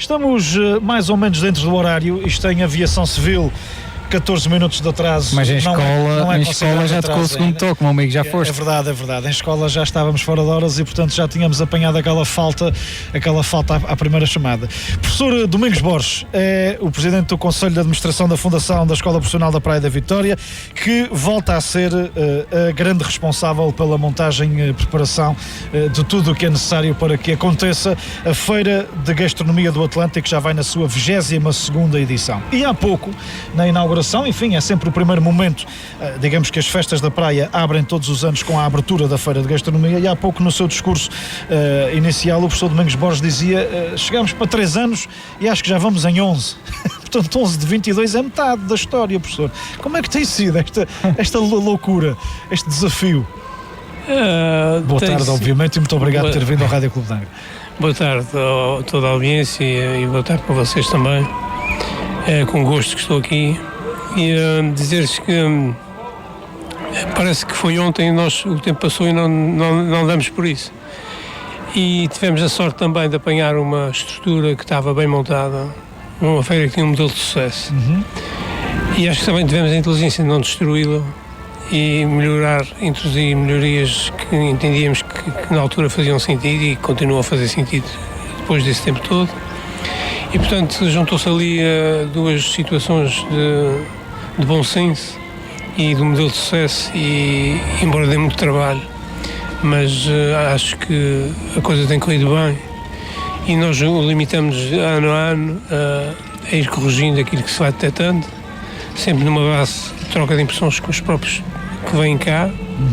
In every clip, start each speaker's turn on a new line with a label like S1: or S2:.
S1: Estamos mais ou menos dentro do horário. Isto tem aviação civil, 14 minutos de atraso.
S2: Mas em escola já tocou o segundo toque, meu amigo, já foste.
S1: É verdade. Em escola já estávamos fora de horas e, portanto, já tínhamos apanhado aquela falta à primeira chamada. Professor Domingos Borges é o presidente do Conselho de Administração da Fundação da Escola Profissional da Praia da Vitória, que volta a ser a grande responsável pela montagem e preparação de tudo o que é necessário para que aconteça a Feira de Gastronomia do Atlântico, que já vai na sua 22ª edição. E há pouco, na inauguração, enfim, é sempre o primeiro momento, digamos que as festas da praia abrem todos os anos com a abertura da Feira de Gastronomia, e há pouco no seu discurso inicial o professor Domingos Borges dizia, chegamos para 3 anos e acho que já vamos em 11. Portanto, 11 de 22 é metade da história, professor. Como é que tem sido esta loucura, este desafio? Boa tarde, obviamente, e muito obrigado por ter vindo ao Rádio Clube de Angra.
S3: Boa tarde a toda a audiência e boa tarde para vocês também. É com gosto que estou aqui e dizer-lhes que parece que foi ontem, o tempo passou e não damos por isso. E tivemos a sorte também de apanhar uma estrutura que estava bem montada, uma feira que tinha um modelo de sucesso. E acho que também tivemos a inteligência de não destruí-la e introduzir melhorias que entendíamos que na altura faziam sentido e continuam a fazer sentido depois desse tempo todo. E, portanto, juntou-se ali duas situações de bom senso e do modelo de sucesso e, embora dê muito trabalho, mas acho que a coisa tem corrido bem e nós limitamos ano a ano a ir corrigindo aquilo que se vai detectando, sempre numa base de troca de impressões com os próprios que vêm cá,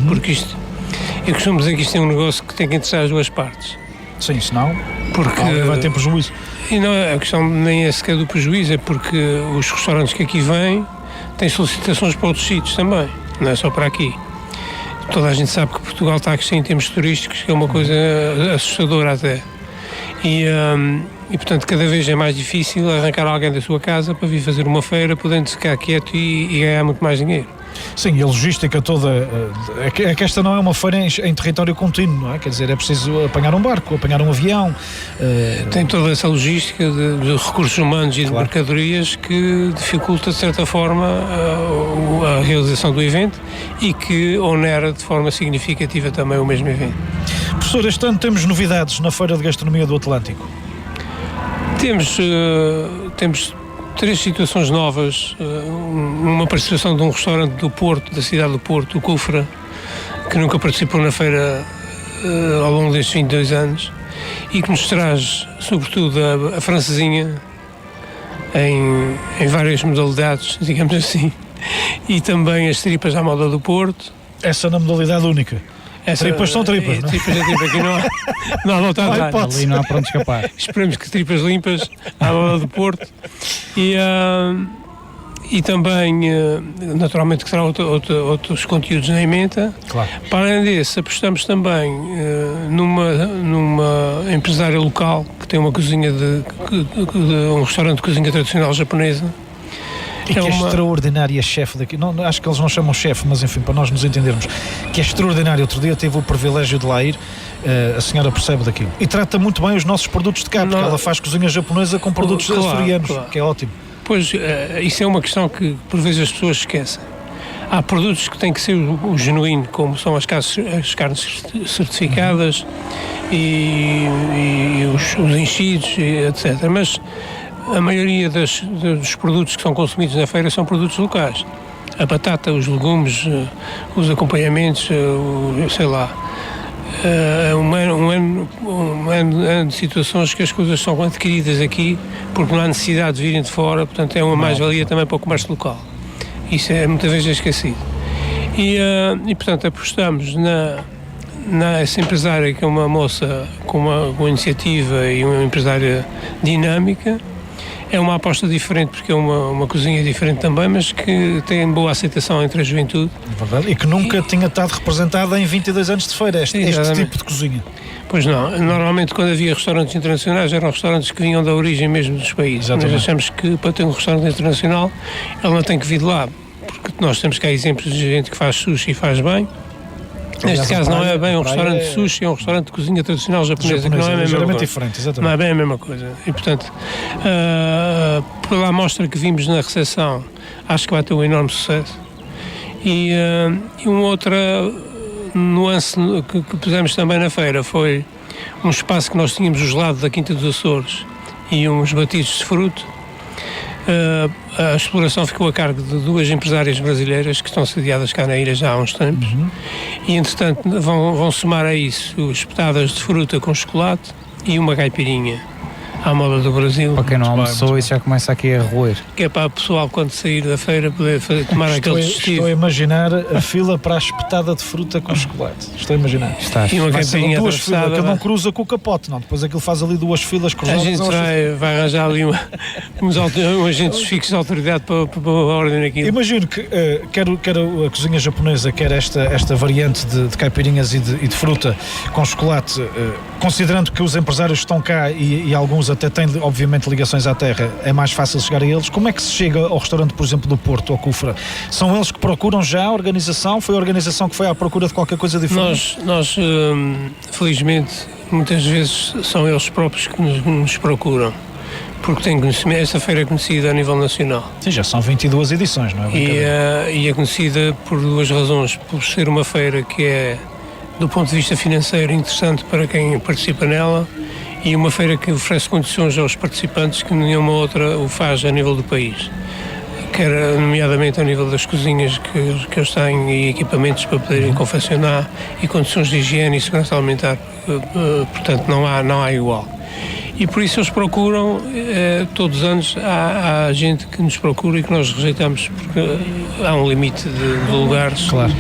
S3: porque eu costumo dizer que isto é um negócio que tem que interessar as duas partes.
S1: Sim, senão
S3: porque
S1: vai ter prejuízo.
S3: E não, a questão nem é sequer do prejuízo, é porque os restaurantes que aqui vêm têm solicitações para outros sítios também, não é só para aqui. Toda a gente sabe que Portugal está a crescer em termos turísticos, que é uma coisa assustadora até. E portanto, cada vez é mais difícil arrancar alguém da sua casa para vir fazer uma feira, podendo ficar quieto e ganhar muito mais dinheiro.
S1: Sim, e a logística toda, é que esta não é uma feira em território contínuo, não é? Quer dizer, é preciso apanhar um barco, apanhar um avião.
S3: Tem toda essa logística de recursos humanos e de mercadorias que dificulta, de certa forma, a realização do evento e que onera de forma significativa também o mesmo evento.
S1: Professor, este ano temos novidades na Feira de Gastronomia do Atlântico?
S3: Temos 3 situações novas, uma participação de um restaurante do Porto, da cidade do Porto, o Cufra, que nunca participou na feira ao longo destes 22 anos e que nos traz, sobretudo, a francesinha em várias modalidades, digamos assim, e também as tripas à moda do Porto.
S1: Essa na modalidade única? Tripas são tripas, não é?
S3: Tripas é tripas, aqui não há volta a dar.
S2: Ali não há para onde escapar.
S3: Esperemos que tripas limpas à moda do Porto e também, naturalmente, que terá outros conteúdos na emenda.
S1: Claro.
S3: Para além desse, apostamos também numa empresária local que tem uma cozinha um restaurante de cozinha tradicional japonesa.
S1: E que é extraordinária chefe daqui, não, acho que eles não chamam chefe, mas enfim, para nós nos entendermos, que é extraordinário. Outro dia teve o privilégio de lá ir, a senhora percebe daquilo. E trata muito bem os nossos produtos de cá, porque ela faz cozinha japonesa com produtos açorianos, que é ótimo.
S3: Pois, isso é uma questão que por vezes as pessoas esquecem. Há produtos que têm que ser o genuíno, como são as carnes certificadas e os enchidos, etc. Mas a maioria dos produtos que são consumidos na feira são produtos locais. A batata, os legumes, os acompanhamentos, sei lá. Um ano de situações que as coisas são adquiridas aqui porque não há necessidade de virem de fora, portanto é uma mais-valia também para o comércio local. Isso é muitas vezes esquecido. E portanto apostamos nessa empresária, que é uma moça com uma iniciativa e uma empresária dinâmica. É uma aposta diferente, porque é uma cozinha diferente também, mas que tem boa aceitação entre a juventude.
S1: É verdade, e que nunca tinha estado representada em 22 anos de feira, este tipo de cozinha.
S3: Pois não, normalmente quando havia restaurantes internacionais eram restaurantes que vinham da origem mesmo dos países. Exatamente. Nós achamos que para ter um restaurante internacional ele não tem que vir de lá, porque nós temos cá exemplos de gente que faz sushi e faz bem, Neste caso não é bem um restaurante de sushi, é um restaurante de cozinha tradicional japonesa, que não é a mesma coisa.
S1: Diferente, exatamente.
S3: Não é bem a mesma coisa. E, portanto, pela amostra que vimos na recepção, acho que vai ter um enorme sucesso. E uma outra nuance que pusemos também na feira foi um espaço que nós tínhamos os lados da Quinta dos Açores e uns batidos de fruto. A exploração ficou a cargo de duas empresárias brasileiras que estão sediadas cá na ilha já há uns tempos e, entretanto, vão somar a isso espetadas de fruta com chocolate e uma caipirinha à moda do Brasil.
S2: Para quem não almoçou, isso já começa aqui a roer.
S3: Que é para o pessoal, quando sair da feira, poder tomar aquele digestivo.
S1: Estou a imaginar a fila para a espetada de fruta com chocolate. Estou a imaginar.
S3: E uma caipirinha
S1: duas filas,
S3: atravessada.
S1: que não cruza com o capote, não. Depois aquilo faz ali duas filas cruzadas.
S3: A gente vai arranjar ali uns agentes fixos de autoridade para a ordem naquilo.
S1: Imagino que quer a cozinha japonesa, quer esta variante de caipirinhas e de fruta com chocolate, considerando que os empresários estão cá e alguns até têm, obviamente, ligações à terra, é mais fácil chegar a eles. Como é que se chega ao restaurante, por exemplo, do Porto, ao Cufra? São eles que procuram já a organização? Foi a organização que foi à procura de qualquer coisa diferente?
S3: Nós felizmente, muitas vezes são eles próprios que nos procuram, porque têm conhecimento. Esta feira é conhecida a nível nacional.
S1: Sim, já são 22 edições, não é?
S3: E é conhecida por duas razões. Por ser uma feira que é, do ponto de vista financeiro, interessante para quem participa nela, e uma feira que oferece condições aos participantes que nenhuma outra o faz a nível do país, quer nomeadamente a nível das cozinhas que eles têm e equipamentos para poderem confeccionar e condições de higiene e segurança alimentar, portanto não há igual. E por isso eles procuram, todos os anos há gente que nos procura e que nós rejeitamos porque há um limite de lugares.
S1: Claro.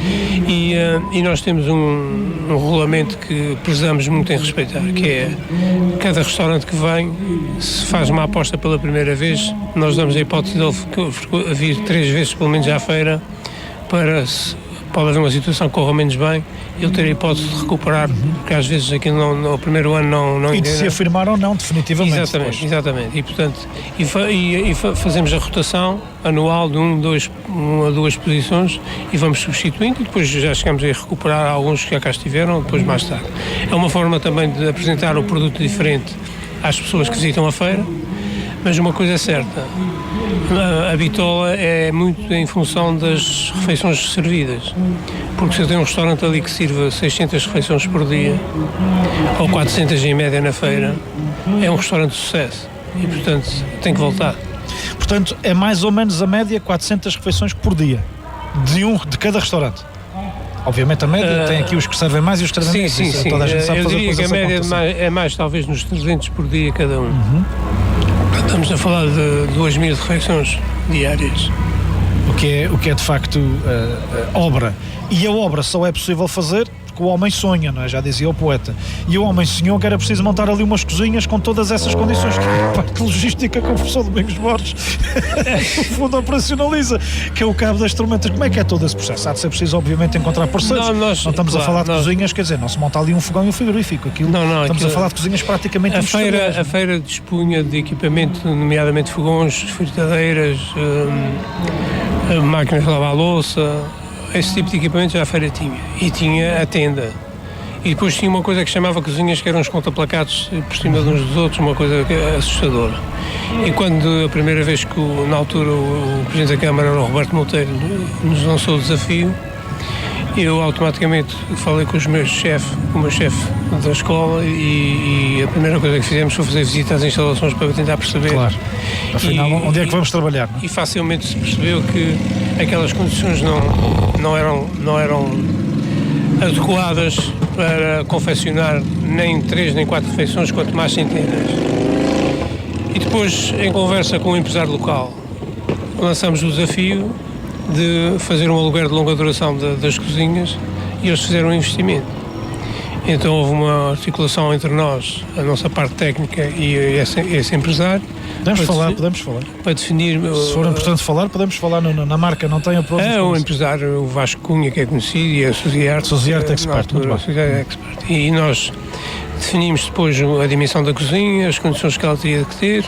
S3: E nós temos um regulamento que prezamos muito em respeitar, que é cada restaurante que vem, se faz uma aposta pela primeira vez, nós damos a hipótese de ele vir 3 vezes pelo menos à feira para se pode haver uma situação que corra menos bem, ele ter a hipótese de recuperar, porque às vezes aquilo no primeiro ano não
S1: e de se afirmar ou não, definitivamente.
S3: Exatamente. E, portanto, fazemos a rotação anual de uma a duas posições e vamos substituindo e depois já chegamos a recuperar alguns que já cá estiveram, depois mais tarde. É uma forma também de apresentar um produto diferente às pessoas que visitam a feira, mas uma coisa é certa, a bitola é muito em função das refeições servidas, porque se eu tenho um restaurante ali que sirva 600 refeições por dia, ou 400 em média na feira, é um restaurante de sucesso e, portanto, tem que voltar.
S1: Portanto, é mais ou menos a média 400 refeições por dia, de cada restaurante. Obviamente a média tem aqui os que servem mais e os que servem menos.
S3: Sim.
S1: Toda a gente sabe
S3: eu
S1: fazer
S3: diria que a média é mais talvez nos 300 por dia cada um. Estamos a falar de 2.000 refeições diárias.
S1: O que é de facto obra. E a obra só é possível fazer porque o homem sonha, não é? Já dizia o poeta. E o homem sonhou que era preciso montar ali umas cozinhas com todas essas condições. Que logística que o professor Domingos Borges no fundo operacionaliza, que é o cabo das tormentas. Como é que é todo esse processo? Há de ser preciso, obviamente, encontrar parceiros. Não estamos a falar de cozinhas, quer dizer, não se monta ali um fogão e um frigorífico. Estamos a falar de cozinhas praticamente industriais.
S3: A feira dispunha de equipamento, nomeadamente fogões, fritadeiras, máquinas de lavar a louça. Esse tipo de equipamento já a feira tinha. E tinha a tenda. E depois tinha uma coisa que chamava cozinhas, que eram uns contaplacados por cima de uns dos outros, uma coisa assustadora. E quando a primeira vez que, na altura, o Presidente da Câmara, o Roberto Monteiro, nos lançou o desafio, eu automaticamente falei com o meu chefe da escola e a primeira coisa que fizemos foi fazer visita às instalações para tentar perceber.
S1: Claro. Afinal, onde é que vamos trabalhar?
S3: E facilmente se percebeu que aquelas condições não eram adequadas para confeccionar nem 3 nem 4 refeições, quanto mais centenas. E depois, em conversa com o empresário local, lançamos o desafio de fazer um aluguer de longa duração das cozinhas e eles fizeram um investimento. Então houve uma articulação entre nós, a nossa parte técnica e esse empresário.
S1: Podemos falar.
S3: Para definir...
S1: Se for importante falar, podemos falar na marca, não tem apoio.
S3: É o empresário, o Vasco Cunha, que é conhecido, e a
S1: Suziarte Expert, muito bem.
S3: E nós definimos depois a dimensão da cozinha, as condições que ela teria que ter,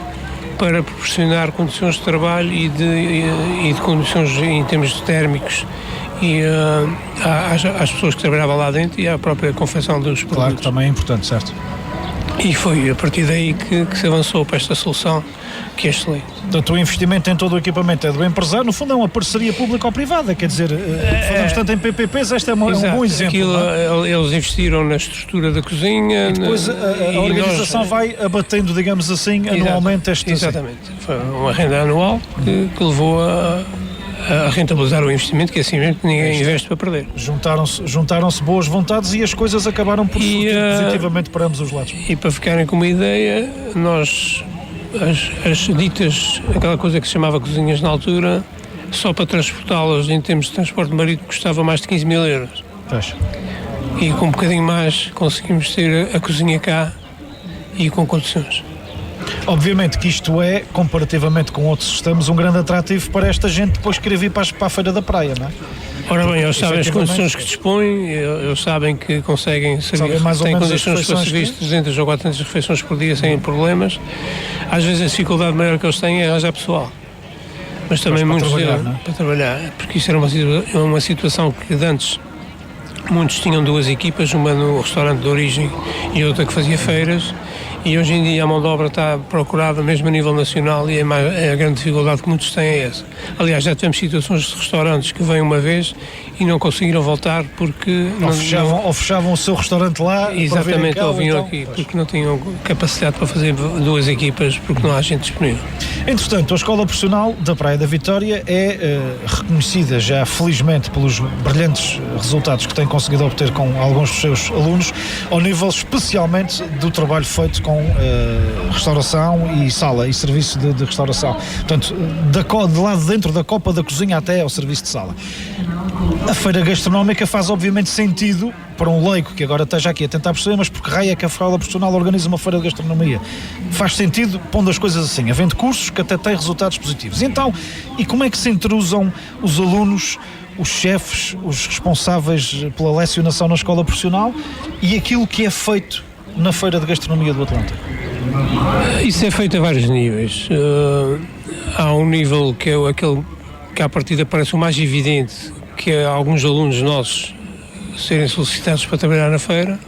S3: para proporcionar condições de trabalho e de condições em termos térmicos e às pessoas que trabalhavam lá dentro e à própria confecção dos produtos.
S1: Claro que também é importante, certo?
S3: E foi a partir daí que se avançou para esta solução, que é excelente.
S1: Portanto, o investimento em todo o equipamento é do empresário, no fundo é uma parceria público-privada, quer dizer, falamos tanto em PPPs, este é um bom exemplo.
S3: Aquilo, eles investiram na estrutura da cozinha.
S1: E depois a organização vai abatendo, digamos assim, anualmente este...
S3: Exatamente. Foi uma renda anual que levou a rentabilizar o investimento, que é assim mesmo que ninguém investe para perder.
S1: Juntaram-se boas vontades e as coisas acabaram por surtir positivamente para ambos os lados.
S3: E para ficarem com uma ideia, nós, as ditas, aquela coisa que se chamava cozinhas na altura, só para transportá-las em termos de transporte marítimo custava mais de 15 mil euros.
S1: Fecha.
S3: E com um bocadinho mais conseguimos ter a cozinha cá e com condições.
S1: Obviamente que isto é, comparativamente com outros sistemas, um grande atrativo para esta gente depois querer vir para a Feira da Praia, não é?
S3: Ora bem, eles sabem as condições que dispõem, eles sabem que conseguem servir, têm condições para servir 300 ou 400 refeições por dia sem problemas. Às vezes a dificuldade maior que eles têm é arranjar pessoal. Mas também muitos para trabalhar, porque isso era uma situação que antes muitos tinham duas equipas, uma no restaurante de origem e outra que fazia feiras, e hoje em dia a mão de obra está procurada mesmo a nível nacional e a grande dificuldade que muitos têm é essa. Aliás, já tivemos situações de restaurantes que vêm uma vez e não conseguiram voltar porque...
S1: Ou fechavam o seu restaurante lá.
S3: Exatamente, ou vinham aqui, porque não tinham capacidade para fazer duas equipas, porque não há gente disponível.
S1: Entretanto, a Escola Profissional da Praia da Vitória é reconhecida já felizmente pelos brilhantes resultados que tem conseguido obter com alguns dos seus alunos, ao nível especialmente do trabalho feito com restauração e sala e serviço de restauração. Portanto, de lá de dentro da copa da cozinha até ao serviço de sala. A feira gastronómica faz obviamente sentido para um leigo que agora esteja aqui a tentar perceber, mas porque raio é que a Escola Profissional organiza uma feira de gastronomia? Faz sentido pondo as coisas assim, havendo cursos que até têm resultados positivos. Então, e como é que se entrosam os alunos, os chefes, os responsáveis pela lecionação na Escola Profissional e aquilo que é feito na Feira de Gastronomia do Atlântico?
S3: Isso é feito a vários níveis. Há um nível que é aquele que à partida parece o mais evidente, que é alguns alunos nossos serem solicitados para trabalhar na feira.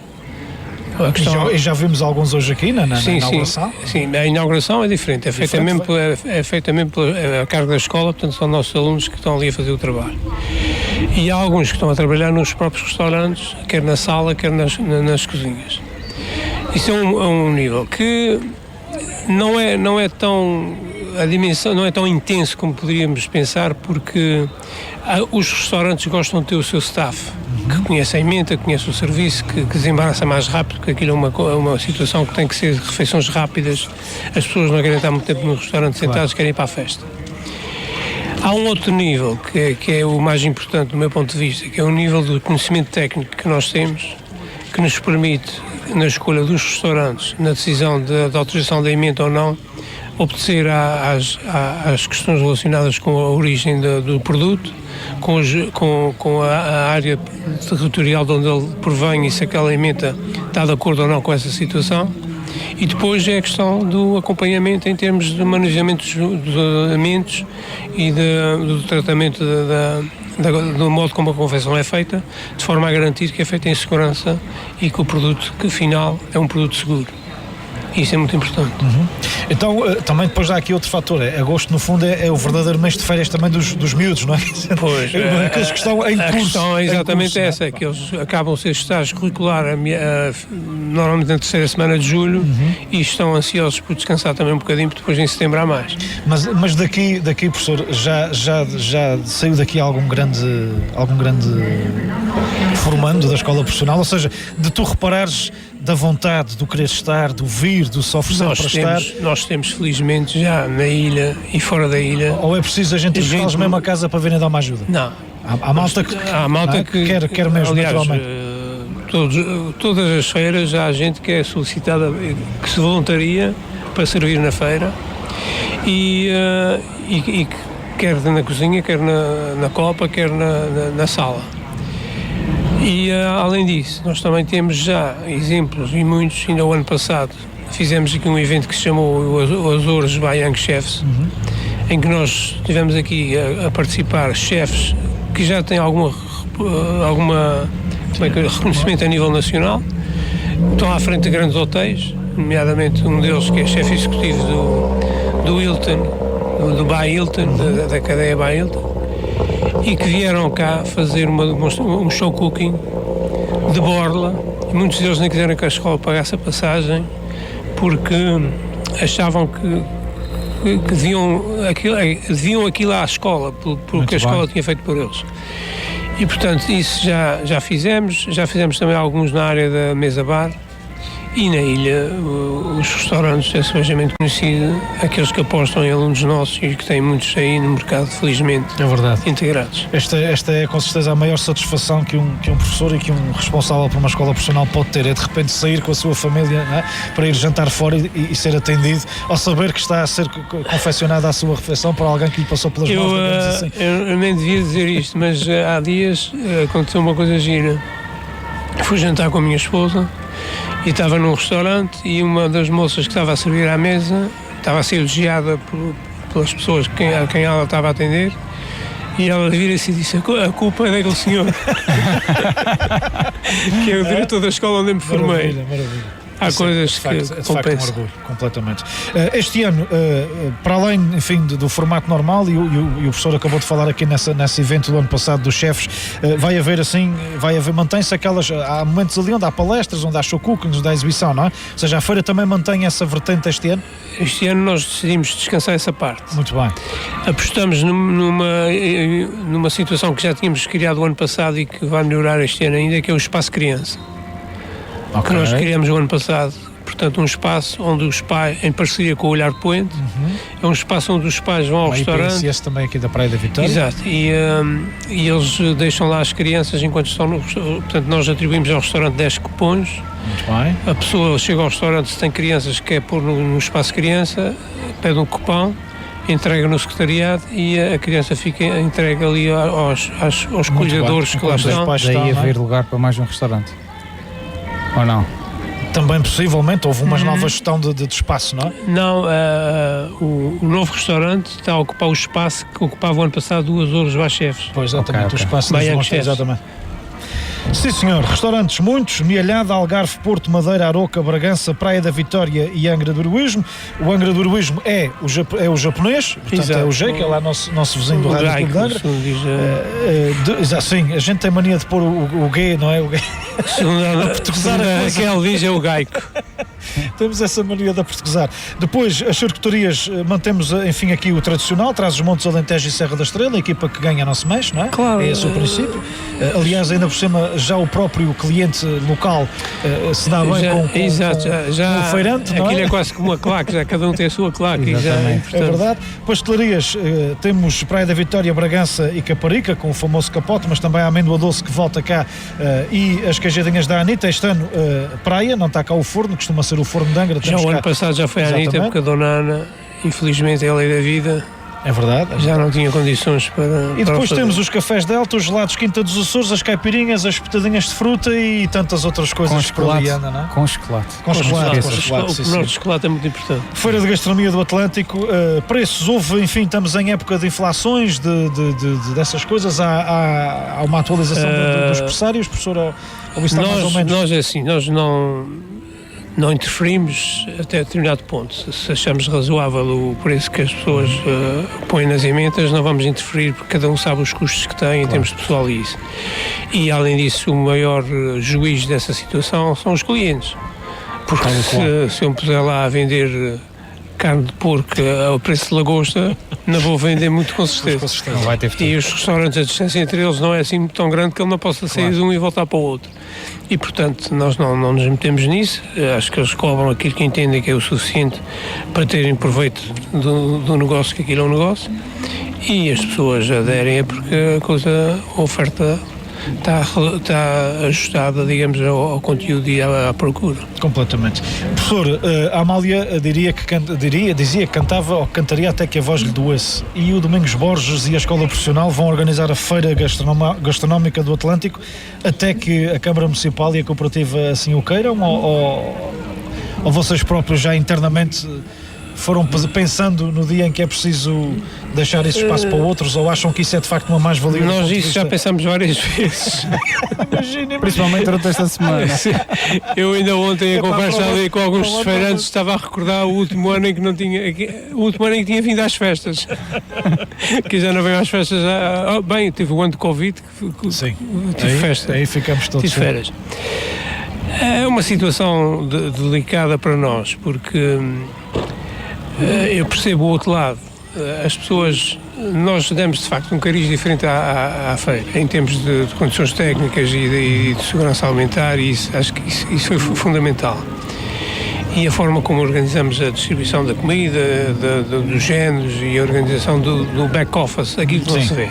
S1: E já vimos alguns hoje aqui na inauguração?
S3: Sim, a inauguração é diferente, é feita mesmo pela carga da escola, portanto são nossos alunos que estão ali a fazer o trabalho. E há alguns que estão a trabalhar nos próprios restaurantes, quer na sala, quer nas cozinhas. Isso é um nível que não é tão... A dimensão não é tão intenso como poderíamos pensar, porque os restaurantes gostam de ter o seu staff, que conhece a emenda, conhece o serviço, que desembaraça mais rápido, porque aquilo é uma situação que tem que ser refeições rápidas. As pessoas não querem estar muito tempo no restaurante sentadas, querem ir para a festa. Há um outro nível, que é o mais importante do meu ponto de vista, que é o nível do conhecimento técnico que nós temos, que nos permite, na escolha dos restaurantes, na decisão da autorização da emenda ou não, obedecer às questões relacionadas com a origem do produto, com a área territorial de onde ele provém e se aquela emenda está de acordo ou não com essa situação. E depois é a questão do acompanhamento em termos de manuseamento dos alimentos e do tratamento do modo como a confecção é feita, de forma a garantir que é feita em segurança e que o produto final é um produto seguro. Isso é muito importante.
S1: Então, também depois há aqui outro fator, agosto no fundo é o verdadeiro mês de férias também dos miúdos, não é?
S3: Pois,
S1: aqueles que estão em curso. A questão
S3: é exatamente essa, que eles acabam a ser estágios curricular normalmente na terceira semana de julho e estão ansiosos por descansar também um bocadinho, porque depois em setembro há mais.
S1: Mas daqui professor, já saiu daqui algum grande formando da escola profissional, ou seja, de tu reparares da vontade, do querer estar, do vir, do se oferecer para estar?
S3: Nós temos felizmente já na ilha e fora da ilha.
S1: Ou é preciso a gente ir buscá-los mesmo a casa para virem dar uma ajuda?
S3: Não.
S1: Há malta que quer mesmo, aliás, naturalmente.
S3: Todas as feiras há gente que é solicitada, que se voluntaria para servir na feira e quer na cozinha, quer na copa, quer na sala. E além disso, nós também temos já exemplos e muitos. Ainda o ano passado fizemos aqui um evento que se chamou o Azores by Young Chefs, em que nós tivemos aqui a participar chefes que já tem alguma reconhecimento a nível nacional. Estão à frente de grandes hotéis, nomeadamente um deles que é chefe executivo do Hilton, do By Hilton, da cadeia By Hilton, e que vieram cá fazer um show cooking de borla, e muitos deles nem quiseram que a escola pagasse a passagem, porque achavam que deviam aquilo à escola, porque a escola tinha feito por eles. E, portanto, isso já fizemos também alguns na área da mesa bar, e na ilha os restaurantes é suavemente conhecido, aqueles que apostam em alunos nossos e que têm muitos aí no mercado, felizmente,
S1: é verdade,
S3: integrados.
S1: Esta é com certeza a maior satisfação que um professor e que um responsável por uma escola profissional pode ter, é de repente sair com a sua família, não é? Para ir jantar fora e ser atendido, ao saber que está a ser confeccionada a sua refeição para alguém que lhe passou pelas mãos, digamos assim.
S3: Eu nem devia dizer isto, mas há dias aconteceu uma coisa gira. Fui jantar com a minha esposa e estava num restaurante, e uma das moças que estava a servir à mesa estava a ser elogiada pelas pessoas a quem ela estava a atender, e ela vira-se e disse: a culpa é daquele senhor que é o diretor da escola onde me formei.
S1: Maravilha.
S3: Há coisas que compensam.
S1: Um orgulho, completamente. Este ano, para além, enfim, do formato normal, e o professor acabou de falar aqui nesse evento do ano passado dos chefes, vai haver, mantém-se aquelas, há momentos ali onde há palestras, onde há show cookings, onde há exibição, não é? Ou seja, a feira também mantém essa vertente este ano?
S3: Este ano nós decidimos descansar essa parte.
S1: Muito bem.
S3: Apostamos numa situação que já tínhamos criado o ano passado e que vai melhorar este ano ainda, que é o Espaço Criança. Que nós criamos o ano passado, portanto, um espaço onde os pais, em parceria com o Olhar Poente, é um espaço onde os pais vão ao restaurante.
S1: Esse também aqui da Praia da Vitória.
S3: Exato, e eles deixam lá as crianças enquanto estão no restaurante. Portanto, nós atribuímos ao restaurante 10 cupons.
S1: Muito bem.
S3: A pessoa chega ao restaurante, se tem crianças que quer pôr no espaço criança, pede um cupom, entrega no secretariado e a criança fica entregue ali aos cuidadores que lá estão.
S2: Daí haver lugar para mais um restaurante. Ou não?
S1: Também possivelmente houve uma nova gestão de espaço, não é?
S3: Não, o novo restaurante está a ocupar o espaço que ocupava o ano passado 2 horas baixo chefes.
S1: Pois, exatamente,
S2: okay.
S1: O espaço das demonstrações, exatamente. Sim, senhor. Restaurantes muitos: Mialhada, Algarve, Porto, Madeira, Aroca, Bragança, Praia da Vitória e Angra do Heroísmo. O Angra do Heroísmo é o japonês, portanto. Exato. É o G, que é lá nosso vizinho do Rádio de Angra. Sim, a gente tem mania de pôr o G, não é? O G.
S3: A portuguesar aquele diz é o gaico.
S1: Temos essa mania de portuguesar. Depois, as charcutarias, mantemos, enfim, aqui o tradicional: Trás-os-Montes, Alentejo e Serra da Estrela, a equipa que ganha não se mexe, não é?
S3: Claro.
S1: É esse o princípio. Aliás, ainda por cima, já o próprio cliente local se dá bem com o feirante, não é?
S3: Aquilo é quase como uma claque, já cada um tem a sua claque.
S1: É verdade. Pastelarias, temos Praia da Vitória, Bragança e Caparica, com o famoso capote, mas também a amêndoa doce que volta cá, e as queijadinhas da Anitta. Este ano, praia, não está cá o forno, costuma ser o forno de Angra.
S3: Já o ano passado já foi a Anitta, porque a dona Ana, infelizmente, é a lei da vida.
S1: É verdade.
S3: Já não tinha condições para.
S1: E depois temos os cafés Delta, os gelados Quinta dos Açores, as caipirinhas, as espetadinhas de fruta e tantas outras coisas
S2: por ali anda, não é? Com chocolate.
S1: Com chocolate.
S3: O menor de chocolate é muito importante.
S1: Feira de Gastronomia do Atlântico, preços, enfim, estamos em época de inflações, dessas coisas. Há uma atualização dos pressários, professor?
S3: Nós é assim, nós não interferimos até determinado ponto. Se achamos razoável o preço que as pessoas põem nas emendas, não vamos interferir, porque cada um sabe os custos que tem em termos de pessoal e isso. E, além disso, o maior juiz dessa situação são os clientes. Porque se eu me puser lá a vender carne de porco ao preço de lagosta, não vou vender muito, com certeza.
S2: Não vai ter futuro.
S3: E os restaurantes, a distância entre eles não é assim tão grande que ele não possa sair de um e voltar para o outro. E, portanto, nós não nos metemos nisso. Acho que eles cobram aquilo que entendem que é o suficiente para terem proveito do negócio, que aquilo é um negócio, e as pessoas aderem porque a oferta está ajustada, digamos, ao conteúdo e à procura.
S1: Completamente. Professor, a Amália dizia que cantava ou cantaria até que a voz lhe doesse. E o Domingos Borges e a Escola Profissional vão organizar a Feira Gastronómica do Atlântico até que a Câmara Municipal e a Cooperativa assim o queiram, ou vocês próprios já internamente foram pensando no dia em que é preciso deixar esse espaço para outros, ou acham que isso é de facto uma mais-valia?
S3: Nós isso já pensamos várias vezes.
S2: Principalmente durante esta semana.
S3: Eu ainda ontem, a conversa ali com alguns feirantes, estava a recordar o último ano em que tinha vindo às festas. Que já não veio às festas. Bem, tive o ano de Covid,
S1: sim,
S3: tive festa.
S1: Aí ficamos todos.
S3: Tive férias. É uma situação delicada para nós, porque eu percebo o outro lado. As pessoas, nós damos de facto um cariz diferente à feira, em termos de condições técnicas e de segurança alimentar, e acho que isso foi fundamental. E a forma como organizamos a distribuição da comida, dos géneros e a organização do back-office, aquilo que não se vê.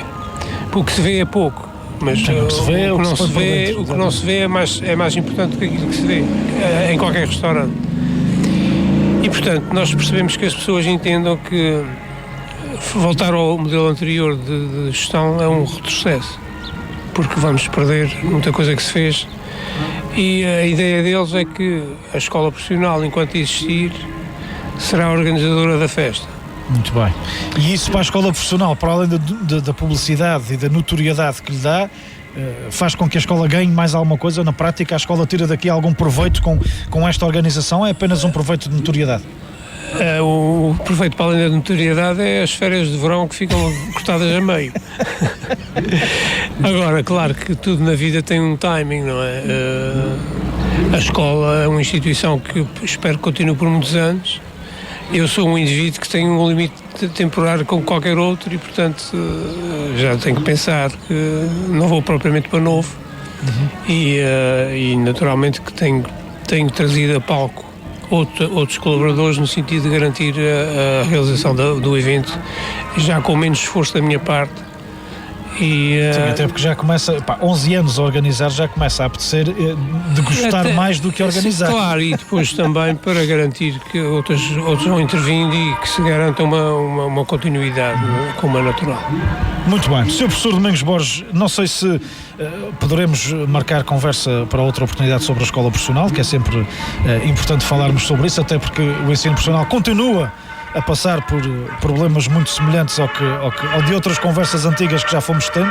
S3: Porque o que se vê é pouco, mas o que não se vê é mais importante do que aquilo que se vê em qualquer restaurante. E, portanto, nós percebemos que as pessoas entendam que voltar ao modelo anterior de gestão é um retrocesso, porque vamos perder muita coisa que se fez, e a ideia deles é que a escola profissional, enquanto existir, será a organizadora da festa.
S1: Muito bem. E isso para a escola profissional, para além da publicidade e da notoriedade que lhe dá, faz com que a escola ganhe mais alguma coisa? Na prática, a escola tira daqui algum proveito com esta organização? É apenas um proveito de notoriedade?
S3: O proveito, para além da notoriedade, é as férias de verão que ficam cortadas a meio. Agora, claro que tudo na vida tem um timing, não é? A escola é uma instituição que espero que continue por muitos anos. Eu sou um indivíduo que tem um limite temporário como qualquer outro e, portanto, já tenho que pensar que não vou propriamente para novo. E naturalmente que tenho trazido a palco outros colaboradores no sentido de garantir a realização do evento, já com menos esforço da minha parte. Sim,
S1: até porque já começa, 11 anos a organizar, já começa a apetecer de gostar mais do que organizar.
S3: Claro, e depois também para garantir que outros vão intervindo e que se garanta uma continuidade, como é natural.
S1: Muito bem. Sr. Professor Domingos Borges, não sei se poderemos marcar conversa para outra oportunidade sobre a escola profissional, que é sempre importante falarmos sobre isso, até porque o ensino profissional continua a passar por problemas muito semelhantes ao de outras conversas antigas que já fomos tendo,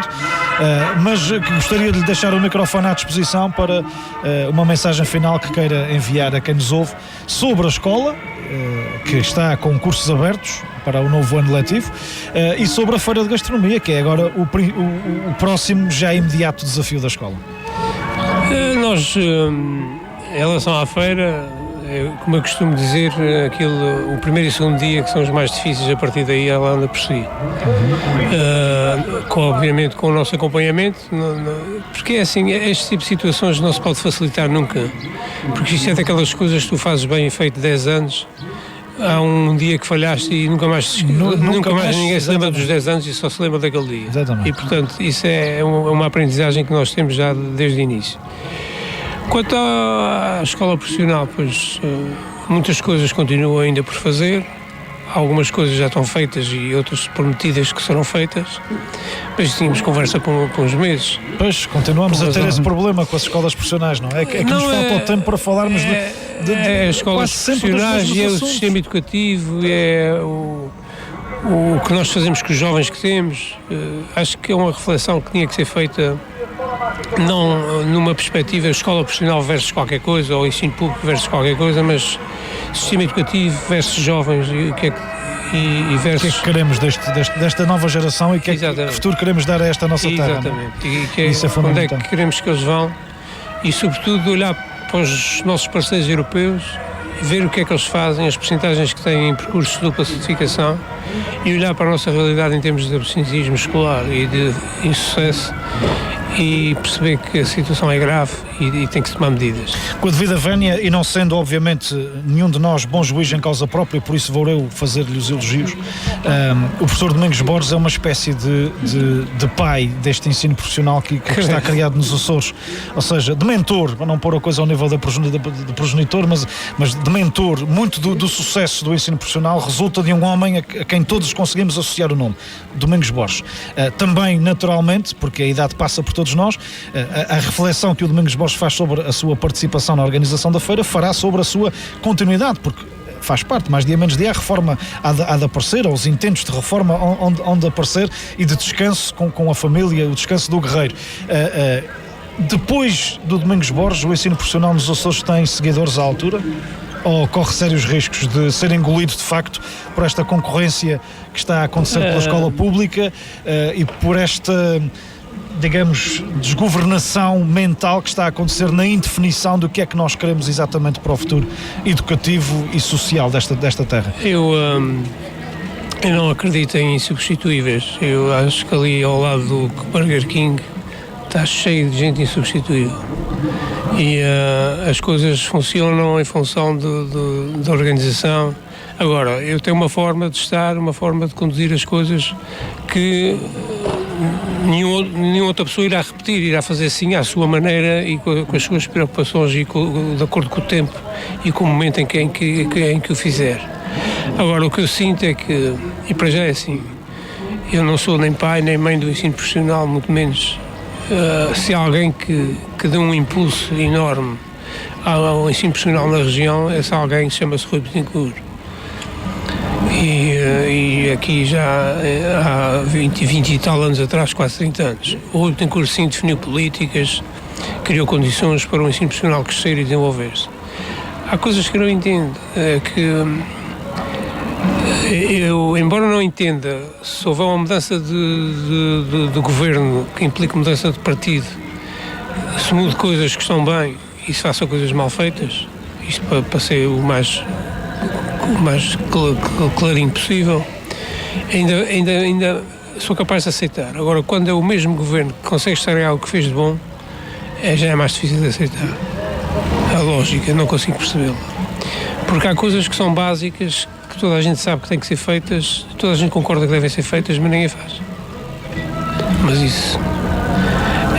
S1: mas gostaria de lhe deixar o microfone à disposição para uma mensagem final que queira enviar a quem nos ouve sobre a escola, que está com cursos abertos para o novo ano letivo, e sobre a Feira de Gastronomia, que é agora o próximo, já imediato desafio da escola.
S3: Nós, em relação à feira, como eu costumo dizer, o primeiro e o segundo dia que são os mais difíceis, a partir daí ela anda por si. Obviamente com o nosso acompanhamento, porque é assim, este tipo de situações não se pode facilitar nunca, porque isto é daquelas coisas que tu fazes bem feito 10 anos, há um dia que falhaste e nunca mais ninguém se lembra dos 10 anos e só se lembra daquele dia.
S1: Exatamente.
S3: E portanto isso é uma aprendizagem que nós temos já desde o início. Quanto à escola profissional, pois muitas coisas continuam ainda por fazer, algumas coisas já estão feitas e outras prometidas que serão feitas, mas tínhamos conversa por uns meses.
S1: Pois, continuamos a ter esse problema com as escolas profissionais, não é? É que nos falta o tempo para falarmos de
S3: as escolas profissionais e é o sistema educativo, é o que nós fazemos com os jovens que temos. Acho que é uma reflexão que tinha que ser feita não numa perspectiva escola profissional versus qualquer coisa ou ensino público versus qualquer coisa, mas sistema educativo versus jovens e o que é que versus...
S1: O que é que queremos desta nova geração e que futuro queremos dar a esta nossa terra.
S3: Exatamente. Isso é fundamental. Onde é que queremos que eles vão e sobretudo olhar para os nossos parceiros europeus, ver o que é que eles fazem, as percentagens que têm em percursos de dupla certificação e olhar para a nossa realidade em termos de absenteísmo escolar e de insucesso e perceber que a situação é grave e tem que se tomar medidas.
S1: Com a devida vénia, e não sendo obviamente nenhum de nós bom juiz em causa própria, por isso vou eu fazer-lhe os elogios, o professor Domingos Borges é uma espécie de pai deste ensino profissional que está criado nos Açores, ou seja, de mentor, para não pôr a coisa ao nível de progenitor, mas de mentor. Muito do sucesso do ensino profissional resulta de um homem a quem todos conseguimos associar o nome, Domingos Borges. Também, naturalmente, porque a idade passa por todos nós, a reflexão que o Domingos Borges faz sobre a sua participação na organização da feira fará sobre a sua continuidade, porque faz parte, mais dia menos dia, a reforma há de aparecer, ou os intentos de reforma onde aparecer, e de descanso com a família, o descanso do guerreiro. Depois do Domingos Borges, o ensino profissional nos Açores tem seguidores à altura? Ou corre sérios riscos de ser engolido de facto por esta concorrência que está a acontecer pela escola pública e por esta, digamos, desgovernação mental que está a acontecer na indefinição do que é que nós queremos exatamente para o futuro educativo e social desta terra?
S3: Eu não acredito em insubstituíveis. Eu acho que ali ao lado do Burger King está cheio de gente insubstituível. E as coisas funcionam em função da organização. Agora, eu tenho uma forma de estar, uma forma de conduzir as coisas que nenhuma outra pessoa irá repetir, irá fazer assim à sua maneira e com as suas preocupações e de acordo com o tempo e com o momento em que o fizer. Agora, o que eu sinto é que, e para já é assim, eu não sou nem pai nem mãe do ensino profissional, muito menos. Se há alguém que dê um impulso enorme ao ensino profissional na região, esse alguém chama-se Rui Betancourt. E aqui já há 20 e tal anos atrás, quase 30 anos, o Rui Betancourt sim definiu políticas, criou condições para o ensino profissional crescer e desenvolver-se. Há coisas que eu não entendo, eu, embora não entenda, se houver uma mudança de governo que implique mudança de partido, se mude coisas que estão bem e se façam coisas mal feitas, isto para ser o mais clarinho possível, ainda sou capaz de aceitar. Agora, quando é o mesmo governo que consegue estragar o que fez de bom, já é mais difícil de aceitar. A lógica, não consigo percebê-la. Porque há coisas que são básicas, que toda a gente sabe que têm que ser feitas, toda a gente concorda que devem ser feitas, mas ninguém faz. Mas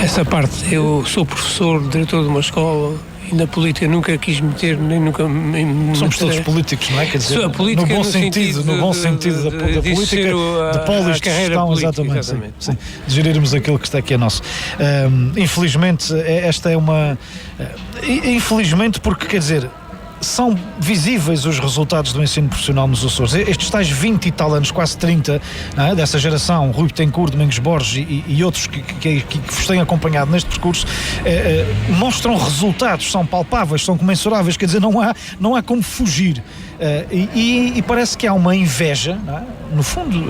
S3: essa parte, eu sou professor, diretor de uma escola, e na política nunca quis meter, nem nunca me
S1: somos todos políticos, não é? Quer dizer,
S3: no bom sentido
S1: da política, de polos de gestão, exatamente. Sim, de gerirmos aquilo que está aqui é nosso. Infelizmente, esta é uma... Infelizmente, porque, quer dizer, são visíveis os resultados do ensino profissional nos Açores. Estes tais 20 e tal anos, quase 30, não é? Dessa geração, Rui Betancourt, Domingos Borges e outros que vos têm acompanhado neste percurso, mostram resultados, são palpáveis, são comensuráveis, quer dizer, não há como fugir. E parece que há uma inveja, não é? No fundo,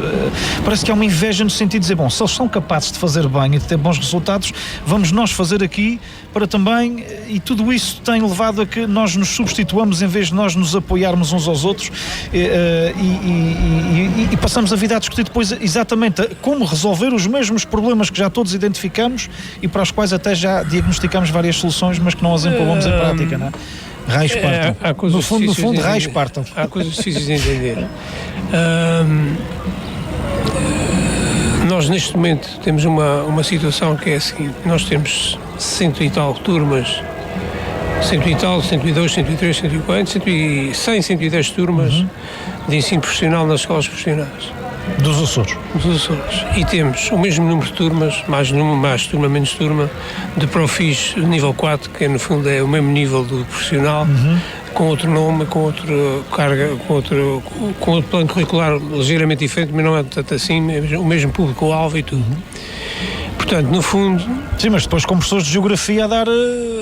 S1: parece que há uma inveja no sentido de dizer, bom, se eles são capazes de fazer bem e de ter bons resultados, vamos nós fazer aqui para também, e tudo isso tem levado a que nós nos substituamos em vez de nós nos apoiarmos uns aos outros e passamos a vida a discutir depois exatamente como resolver os mesmos problemas que já todos identificamos e para os quais até já diagnosticamos várias soluções, mas que não as empolvamos em prática, não é? Raios partam. No fundo, raios partam.
S3: Há coisas difíceis de entender. Nós, neste momento, temos uma situação que é a seguinte. Nós temos 100 e tal turmas, 100 e tal, 102, 103, 104, 100, 110 turmas de ensino profissional nas escolas profissionais.
S1: Dos Açores.
S3: Dos Açores. E temos o mesmo número de turmas, mais turma, menos turma, de Profis nível 4, que no fundo é o mesmo nível do profissional, com outro nome, com outra carga, com outro plano curricular ligeiramente diferente, mas não é tanto assim, o mesmo público-alvo e tudo. Portanto, no fundo...
S1: Sim, mas depois com professores de geografia a dar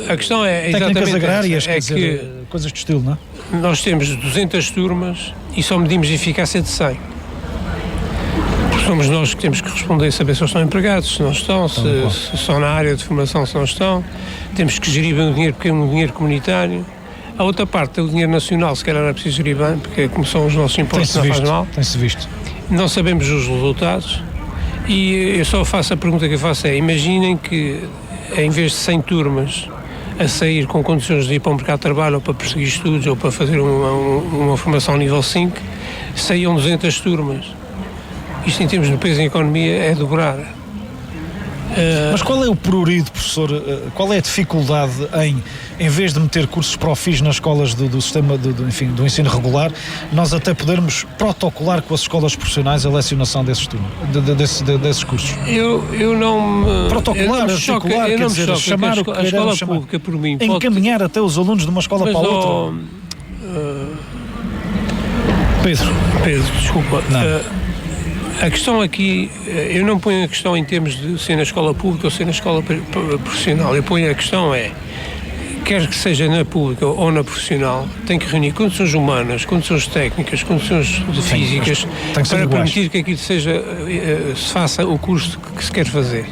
S3: a questão é
S1: técnicas agrárias,
S3: quer dizer,
S1: coisas de estilo, não é?
S3: Nós temos 200 turmas e só medimos a eficácia de 100. Somos nós que temos que responder, saber se eles estão empregados, se não estão, se estão na área de formação, se não estão. Temos que gerir bem o dinheiro, porque é um dinheiro comunitário. A outra parte é o dinheiro nacional, se calhar não é preciso gerir bem, porque como são os nossos impostos, não faz mal.
S1: Tem-se visto.
S3: Não sabemos os resultados e eu só faço a pergunta que eu faço é, imaginem que em vez de 100 turmas a sair com condições de ir para um mercado de trabalho ou para perseguir estudos ou para fazer uma formação nível 5, saíam 200 turmas. Isto em termos de peso em economia é dobrar.
S1: Mas qual é o prurido, professor? Qual é a dificuldade em vez de meter cursos Profis nas escolas do sistema do ensino regular, nós até podermos protocolar com as escolas profissionais a lecionação desses cursos?
S3: Eu não...
S1: Protocolar, articular, quer dizer, chamar o que
S3: a escola pública, por mim,
S1: encaminhar até os alunos de uma escola para a outra.
S3: Pedro, desculpa.
S1: Não.
S3: A questão aqui, eu não ponho a questão em termos de ser na escola pública ou ser na escola profissional. Eu ponho a questão quer que seja na pública ou na profissional, tem que reunir condições humanas, condições técnicas, condições físicas, para permitir que aquilo se faça o curso que se quer fazer.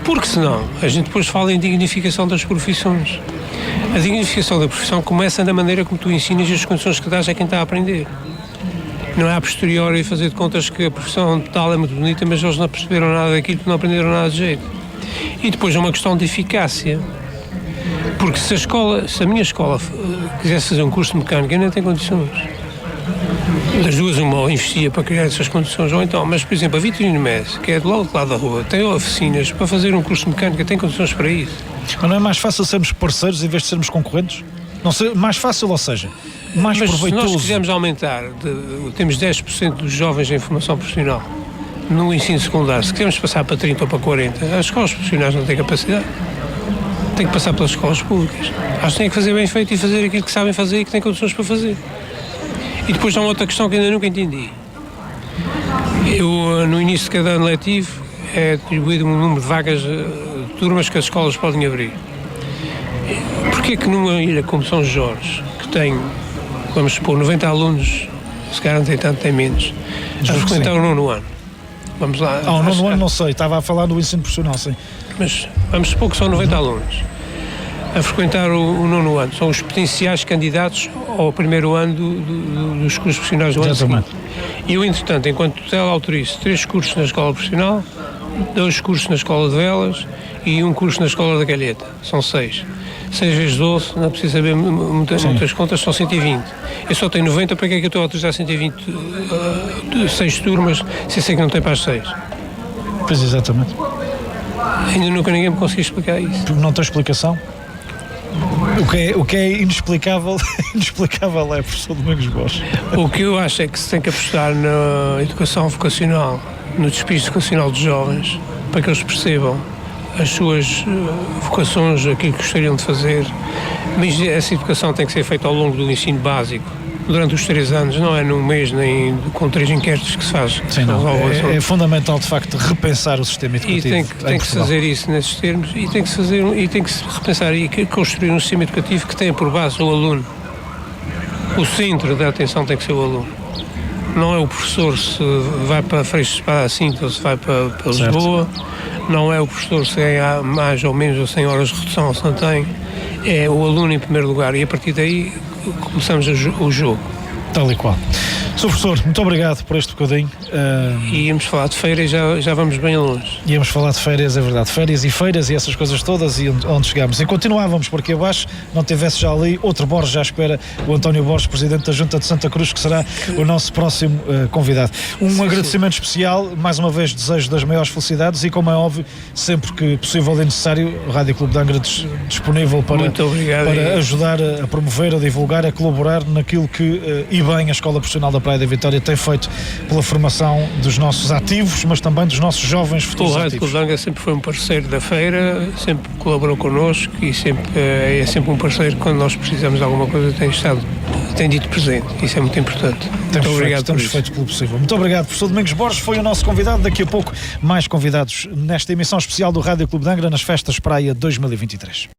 S3: Porque senão, a gente depois fala em dignificação das profissões. A dignificação da profissão começa na maneira como tu ensinas e as condições que dás a quem está a aprender. Não é a posteriori fazer de contas que a profissão tal é muito bonita, mas eles não perceberam nada daquilo, não aprenderam nada de jeito. E depois é uma questão de eficácia. Porque se a minha escola quisesse fazer um curso de mecânica, ainda tem condições. Das duas, uma, ou investia para criar essas condições, ou então, mas por exemplo, a Vitorino Messi, que é do outro lado da rua, tem oficinas para fazer um curso de mecânica, tem condições para isso.
S1: Mas não é mais fácil sermos parceiros em vez de sermos concorrentes? Não ser mais fácil, ou seja, mais
S3: mas
S1: proveitoso.
S3: Se nós quisermos aumentar, temos 10% dos jovens em formação profissional no ensino secundário, se quisermos passar para 30 ou para 40, as escolas profissionais não têm capacidade. Tem que passar pelas escolas públicas. Acho que têm que fazer bem feito e fazer aquilo que sabem fazer e que têm condições para fazer. E depois há uma outra questão que ainda nunca entendi. Eu, no início de cada ano letivo, é atribuído um número de vagas de turmas que as escolas podem abrir. Porquê que numa ilha como São Jorge, que tem, vamos supor, 90 alunos, se calhar não tem tanto, tem menos, a frequentar o 9º ano? Vamos lá.
S1: O 9º ano não sei, estava a falar do ensino profissional, sim.
S3: Mas vamos supor que são 90 alunos a frequentar o 9º ano. São os potenciais candidatos ao primeiro ano dos cursos profissionais do ano seguinte. E eu, entretanto, enquanto tutela, autorizo 3 cursos na escola profissional, 2 cursos na escola de velas e 1 curso na escola da calheta. São 6. 6 vezes 12, não preciso saber muitas contas, são 120. Eu só tenho 90, para que é que eu estou a autorizar 6 turmas, se sei que não tem para as 6?
S1: Pois, exatamente.
S3: Ainda nunca ninguém me conseguiu explicar isso.
S1: Porque não tem explicação? O que é inexplicável, inexplicável é, professor Domingos Borges.
S3: O que eu acho é que se tem que apostar na educação vocacional, no despiste vocacional dos jovens, para que eles percebam as suas vocações, aquilo que gostariam de fazer. Mas essa educação tem que ser feita ao longo do ensino básico, durante os 3 anos, não é num mês nem com 3 inquéritos que se faz.
S1: Sim, não. É fundamental, de facto, repensar o sistema educativo.
S3: E tem que se fazer isso nesses termos, e tem que se repensar e construir um sistema educativo que tenha por base o aluno. O centro da atenção tem que ser o aluno. Não é o professor se vai para Freixo de Espada à Cinta ou se vai para Lisboa. Não é o professor se ganha mais ou menos ou 100 horas de redução ou se não tem. É o aluno em primeiro lugar, e a partir daí começamos o jogo.
S1: Tal e qual. Sr. Professor, muito obrigado por este bocadinho.
S3: E íamos falar de feiras, já vamos bem longe.
S1: Íamos falar de férias, é verdade. Férias e feiras e essas coisas todas, e onde chegamos. E continuávamos por aqui abaixo, não tivesse já ali outro Borges já espera, o António Borges, Presidente da Junta de Santa Cruz, que será o nosso próximo convidado. Agradecimento especial, mais uma vez desejo das maiores felicidades e, como é óbvio, sempre que possível e necessário, o Rádio Clube de Angra disponível para ajudar a promover, a divulgar, a colaborar naquilo que, e bem, a Escola Profissional da Praia da Vitória tem feito pela formação dos nossos ativos, mas também dos nossos jovens futuros ativos. O Rádio
S3: Clube de Angra sempre foi um parceiro da feira, sempre colaborou connosco e é sempre um parceiro que, quando nós precisamos de alguma coisa, tem dito presente. Isso é muito importante. Muito obrigado.
S1: Temos feito pelo possível. Muito obrigado, professor Domingos Borges, foi o nosso convidado. Daqui a pouco mais convidados nesta emissão especial do Rádio Clube de Angra nas Festas Praia 2023.